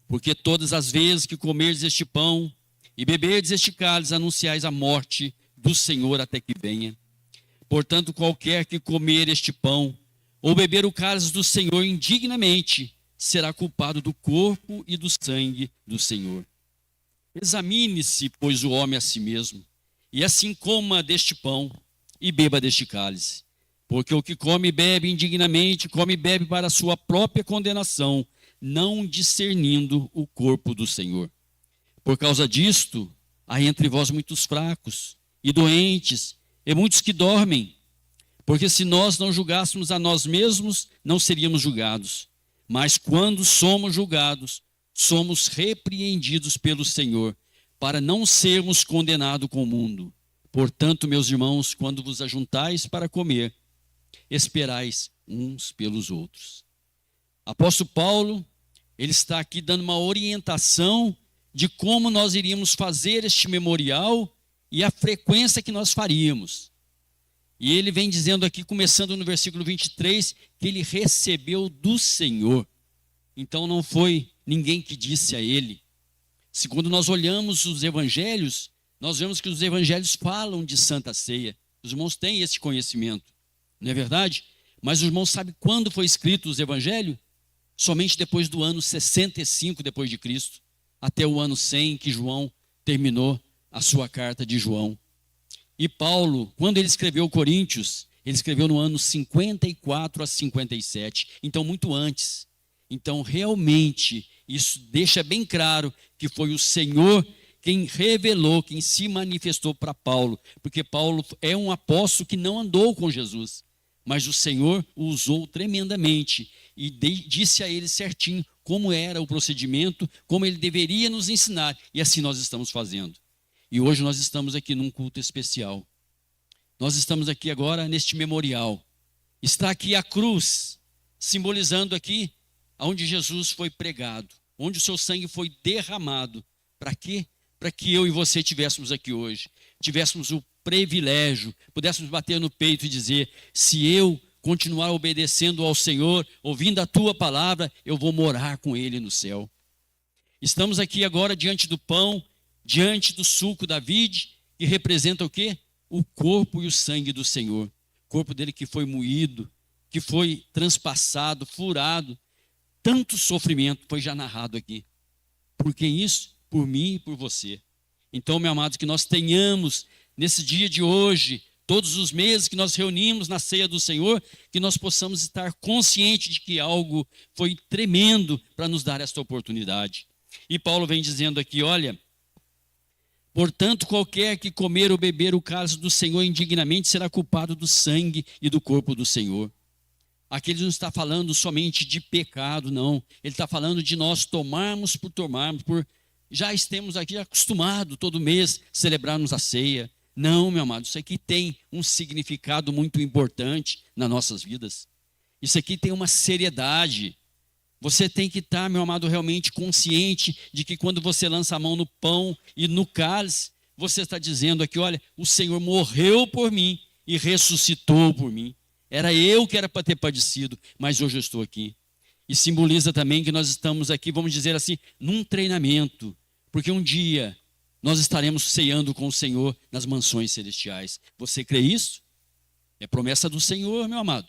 Porque todas as vezes que comerdes este pão e beberdes este cálice, anunciais a morte do Senhor até que venha. Portanto, qualquer que comer este pão ou beber o cálice do Senhor indignamente, será culpado do corpo e do sangue do Senhor. Examine-se, pois, o homem a si mesmo, e assim coma deste pão e beba deste cálice. Porque o que come e bebe indignamente, come e bebe para a sua própria condenação, não discernindo o corpo do Senhor. Por causa disto, há entre vós muitos fracos e doentes, e muitos que dormem. Porque se nós não julgássemos a nós mesmos, não seríamos julgados. Mas quando somos julgados, somos repreendidos pelo Senhor, para não sermos condenados com o mundo. Portanto, meus irmãos, quando vos ajuntais para comer, esperais uns pelos outros. Apóstolo Paulo, ele está aqui dando uma orientação de como nós iríamos fazer este memorial e a frequência que nós faríamos. E ele vem dizendo aqui, começando no versículo 23, que ele recebeu do Senhor. Então não foi ninguém que disse a ele. Segundo nós olhamos os evangelhos, nós vemos que os evangelhos falam de Santa Ceia. Os irmãos têm esse conhecimento, não é verdade? Mas os irmãos sabem quando foi escrito os evangelhos? Somente depois do ano 65 depois de Cristo, até o ano 100 que João terminou a sua carta de João. E Paulo, quando ele escreveu Coríntios, ele escreveu no ano 54 a 57, então muito antes. Então realmente isso deixa bem claro que foi o Senhor quem revelou, quem se manifestou para Paulo, porque Paulo é um apóstolo que não andou com Jesus, mas o Senhor o usou tremendamente e disse a ele certinho como era o procedimento, como ele deveria nos ensinar, e assim nós estamos fazendo. E hoje nós estamos aqui num culto especial. Nós estamos aqui agora neste memorial. Está aqui a cruz, simbolizando aqui onde Jesus foi pregado, onde o seu sangue foi derramado. Para quê? para que eu e você tivéssemos aqui hoje, tivéssemos o privilégio, pudéssemos bater no peito e dizer: se eu continuar obedecendo ao Senhor, ouvindo a tua palavra, eu vou morar com Ele no céu. Estamos aqui agora diante do pão, diante do suco da vide, que representa o quê? O corpo e o sangue do Senhor. O corpo dele que foi moído, que foi transpassado, furado. Tanto sofrimento foi já narrado aqui. Por quem isso? Por mim e por você. Então, meu amado, que nós tenhamos, nesse dia de hoje, todos os meses que nós reunimos na ceia do Senhor, que nós possamos estar conscientes de que algo foi tremendo para nos dar esta oportunidade. E Paulo vem dizendo aqui, olha: portanto, qualquer que comer ou beber o cálice do Senhor indignamente será culpado do sangue e do corpo do Senhor. Aqui ele não está falando somente de pecado, não. Ele está falando de nós tomarmos, por já estamos aqui acostumados todo mês celebrarmos a ceia. Não, meu amado, isso aqui tem um significado muito importante nas nossas vidas. Isso aqui tem uma seriedade. Você tem que estar, meu amado, realmente consciente de que quando você lança a mão no pão e no cálice, você está dizendo aqui: olha, o Senhor morreu por mim e ressuscitou por mim. Era eu que era para ter padecido, mas hoje eu estou aqui. E simboliza também que nós estamos aqui, vamos dizer assim, num treinamento, porque um dia nós estaremos ceando com o Senhor nas mansões celestiais. Você crê isso? É promessa do Senhor, meu amado.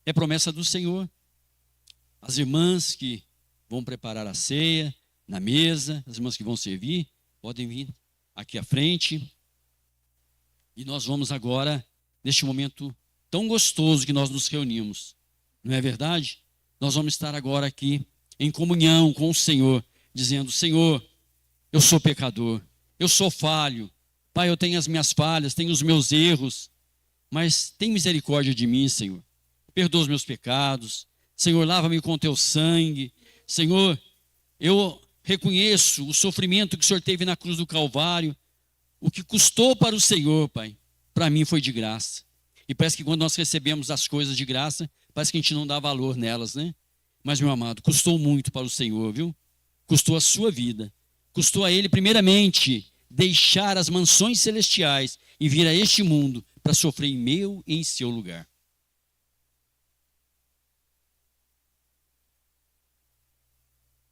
É promessa do Senhor. As irmãs que vão preparar a ceia na mesa, as irmãs que vão servir, podem vir aqui à frente. E nós vamos agora, neste momento tão gostoso que nós nos reunimos, não é verdade? Nós vamos estar agora aqui em comunhão com o Senhor, dizendo: Senhor, eu sou pecador, eu sou falho, Pai, eu tenho as minhas falhas, tenho os meus erros, mas tem misericórdia de mim, Senhor. Perdoa os meus pecados, Senhor, lava-me com o teu sangue. Senhor, eu reconheço o sofrimento que o Senhor teve na cruz do Calvário, o que custou para o Senhor, Pai, para mim foi de graça. E parece que quando nós recebemos as coisas de graça, parece que a gente não dá valor nelas, né? Mas, meu amado, custou muito para o Senhor, viu? Custou a sua vida. Custou a Ele, primeiramente, deixar as mansões celestiais e vir a este mundo para sofrer em meu e em seu lugar.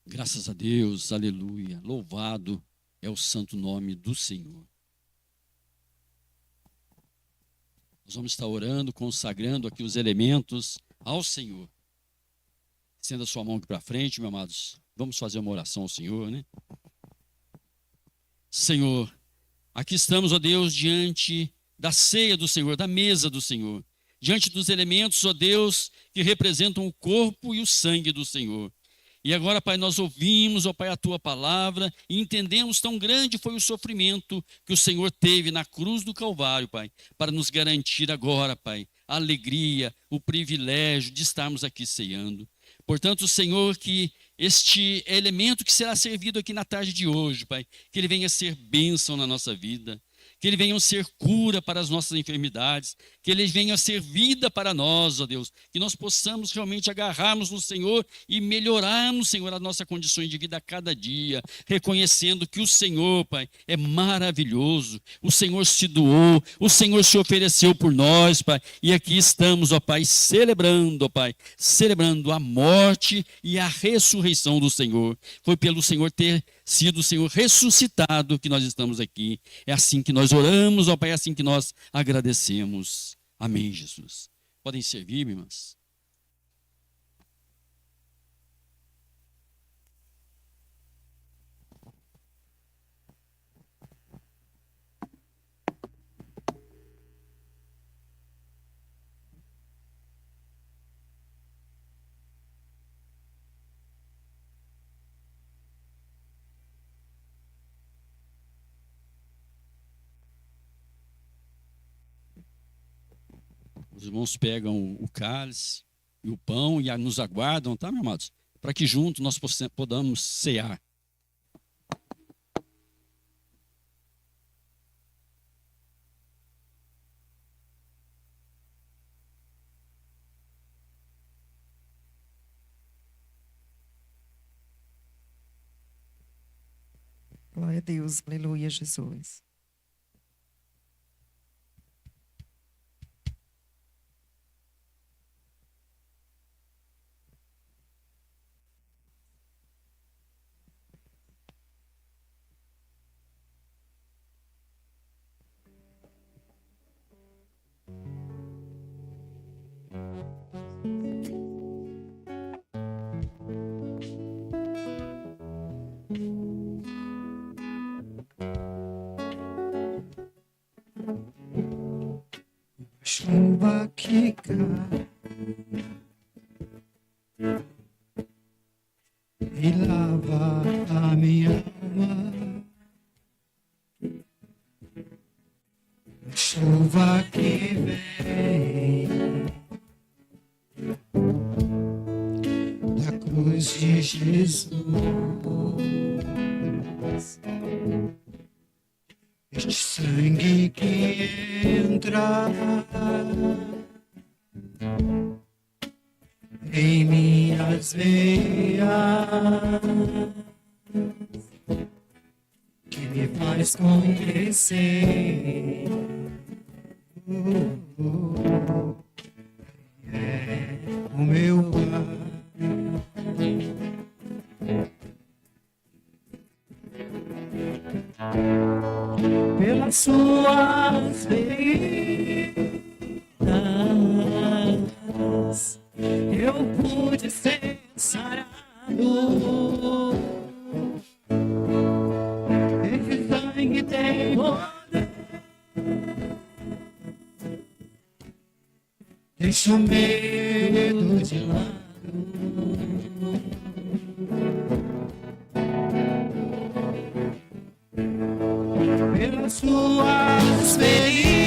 Graças a Deus, aleluia. Louvado é o santo nome do Senhor. Nós vamos estar orando, consagrando aqui os elementos ao Senhor. Estenda a sua mão aqui para frente, meus amados. Vamos fazer uma oração ao Senhor, né? Senhor, aqui estamos, ó Deus, diante da ceia do Senhor, da mesa do Senhor. Diante dos elementos, ó Deus, que representam o corpo e o sangue do Senhor. E agora, Pai, nós ouvimos, ó Pai, a Tua palavra e entendemos tão grande foi o sofrimento que o Senhor teve na cruz do Calvário, Pai, para nos garantir agora, Pai, a alegria, o privilégio de estarmos aqui ceando. Portanto, Senhor, que este elemento que será servido aqui na tarde de hoje, Pai, que ele venha ser bênção na nossa vida, que ele venha ser cura para as nossas enfermidades, que ele venha ser vida para nós, ó Deus, que nós possamos realmente agarrarmos no Senhor e melhorarmos, Senhor, as nossas condições de vida a cada dia, reconhecendo que o Senhor, Pai, é maravilhoso, o Senhor se doou, o Senhor se ofereceu por nós, Pai, e aqui estamos, ó Pai, celebrando, ó Pai, celebrando a morte e a ressurreição do Senhor. Foi pelo Senhor ter sido o Senhor ressuscitado que nós estamos aqui. É assim que nós oramos, ó Pai, é assim que nós agradecemos. Amém, Jesus. Podem servir, irmãs. Os irmãos pegam o cálice e o pão e nos aguardam, tá, meus amados? Para que juntos nós podamos cear. Glória a Deus, aleluia, Jesus. Chuva que cai e lava a minha alma, chuva que vem da cruz de Jesus. Este sangue que entra em minhas veias, que me faz conhecer o meu Pai. Pelas suas feridas eu pude ser sarado. Esse sangue tem poder, deixa o medo de lado. Pelas suas feridas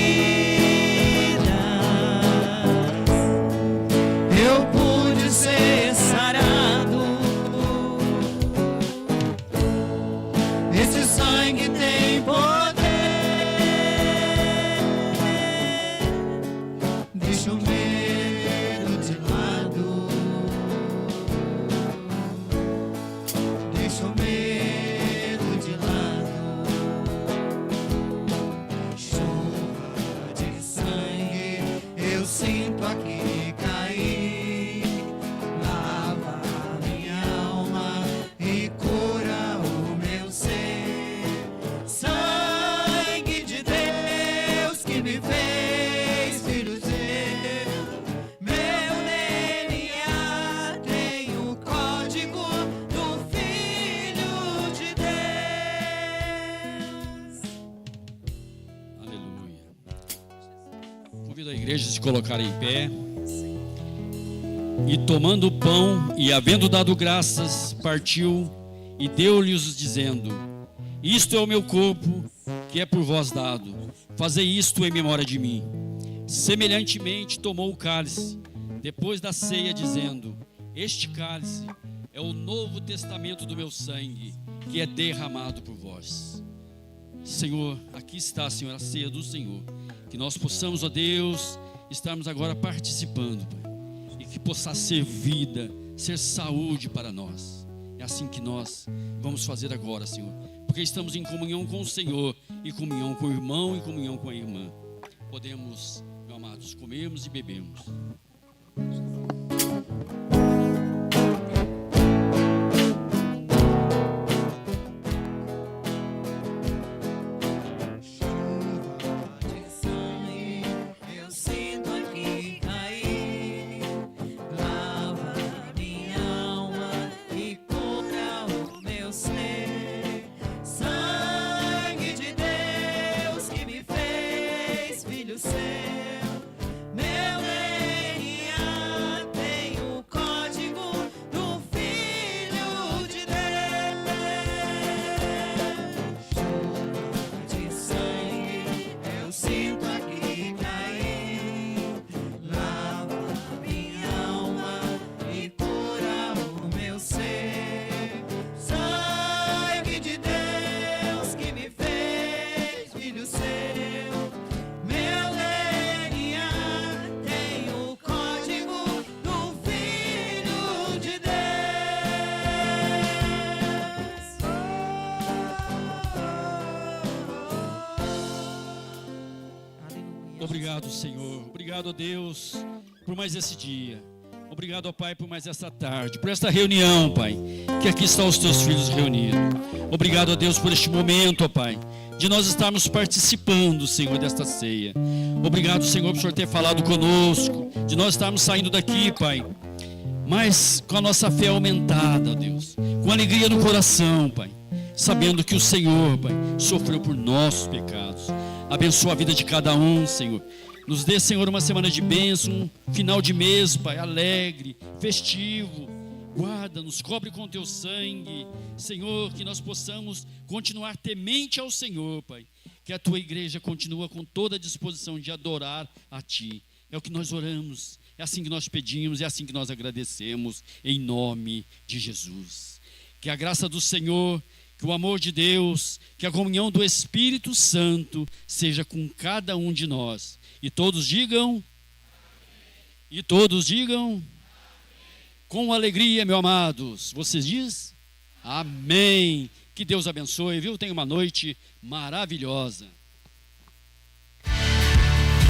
eu pude ser sarado. Esse sangue tem poder, deixa o medo de lado, deixa o medo de lado. Chuva de sangue eu sinto aqui cair, lava minha alma e cura o meu ser. Sangue de Deus que me fez filho seu, meu DNA tem o código do Filho de Deus. Aleluia. Convido a igreja a se colocar em pé. E tomando o pão e havendo dado graças, partiu e deu-lhes dizendo: isto é o meu corpo, que é por vós dado. Fazei isto em memória de mim. Semelhantemente tomou o cálice, depois da ceia, dizendo: este cálice é o novo testamento do meu sangue, que é derramado por vós. Senhor, aqui está, Senhor, a ceia do Senhor. Que nós possamos, ó Deus, estarmos agora participando, Pai. E que possa ser vida, ser saúde para nós. É assim que nós vamos fazer agora, Senhor. Porque estamos em comunhão com o Senhor, e comunhão com o irmão, e comunhão com a irmã. Podemos, meus amados, comermos e bebermos. De sangue eu sinto aqui cair, lava minha alma e cura o meu ser. Sangue de Deus que me fez filho seu, meu DNA Obrigado, Senhor. Obrigado, ó Deus, por mais esse dia. Obrigado, ó Pai, por mais essa tarde, por esta reunião, Pai, que aqui estão os teus filhos reunidos. Obrigado, ó Deus, por este momento, ó Pai, de nós estarmos participando, Senhor, desta ceia. Obrigado, Senhor, por o Senhor ter falado conosco, de nós estarmos saindo daqui, Pai, mas com a nossa fé aumentada, ó Deus, com alegria no coração, Pai, sabendo que o Senhor, Pai, sofreu por nossos pecados. Abençoa a vida de cada um, Senhor. Nos dê, Senhor, uma semana de bênção, um final de mês, Pai, alegre, festivo. Guarda-nos, cobre com o teu sangue, Senhor, que nós possamos continuar temente ao Senhor, Pai. Que a tua igreja continue com toda a disposição de adorar a ti. É o que nós oramos, é assim que nós pedimos, é assim que nós agradecemos, em nome de Jesus. Que a graça do Senhor, que o amor de Deus, que a comunhão do Espírito Santo seja com cada um de nós. E todos digam, com alegria, meus amados. Vocês dizem? Amém. Que Deus abençoe, viu? Tenha uma noite maravilhosa.